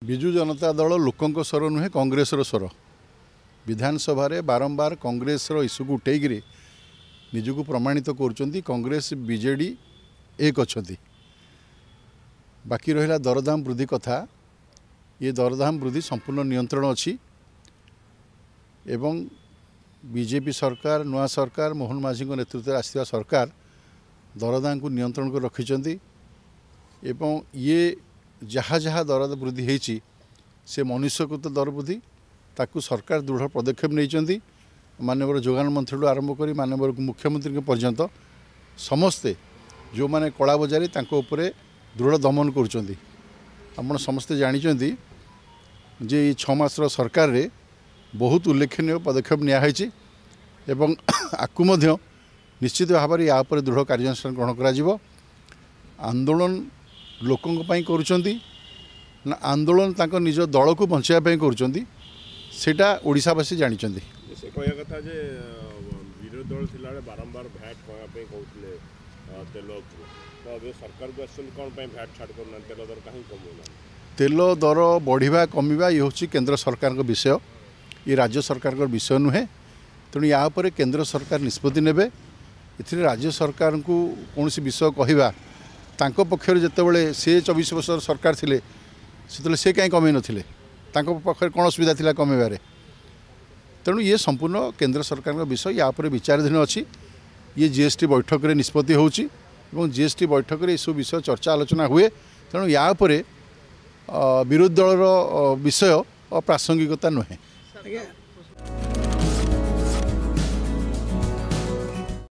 विजु जनता दल लोकंक स्वर नुहे कांग्रेसर स्वर विधानसभा रे बारंबार कांग्रेसर इश्यू को उठेकरी निजक प्रमाणित कर कांग्रेस बीजेडी एक अच्छा बाकी रहा दरदाम वृद्धि कथा ये दरदाम वृद्धि संपूर्ण नियंत्रण अच्छी एवं बीजेपी सरकार नुआ सरकार मोहन माझी नेतृत्व आसवा सरकार दरदाम को नियंत्रण कर रखिंट एवं ये जहाँ जहाँ दर वृद्धि होती से मनुष्यकृत दर वृद्धि ताकू सरकार दृढ़ पदक्षेप नहीं माननीय जोगान मंत्री आरंभ कर माननीय मुख्यमंत्री पर्यंत समस्ते जो मैंने कला बजारी दृढ़ दमन कर समस्ते जानते जे 6 मासर सरकार रे बहुत उल्लेखनीय पदक्षेप नियाई एवं आकु निश्चित भाव में या दृढ़ कार्यानुष्ठान ग्रहण कर आंदोलन लोकों करुँच ना आंदोलन तांको निज दल को बचाई करा ओडिशावासी जानते कथा जे विरोधी दल थिला बारंबार भैट कहते तेल तो सरकार को कौन भैट छाड़ करना तेल दर कहीं कम तेल दर बढ़िया कमिबा ये हूँ केंद्र सरकार विषय ये राज्य सरकार विषय नुहे तेणु या केंद्र सरकार निष्पत्ति नेबे इथिरे राज्य सरकार को कौन विषय कहवा तांको पक्षर जितेबाला से 24 वर्ष सरकार थिले से कहीं कमे नथिले तांको पक्षर कौन असुविधा थिला कमेबारे तेणु ये संपूर्ण केंद्र सरकार विषय या विचाराधीन अच्छी ये जीएसटी बैठक में निष्पत्ति होची जीएसटी बैठक में सब विषय चर्चा आलोचना हुए तेणु या विरोधी दलर विषय अप्रासंगिकता नुहे।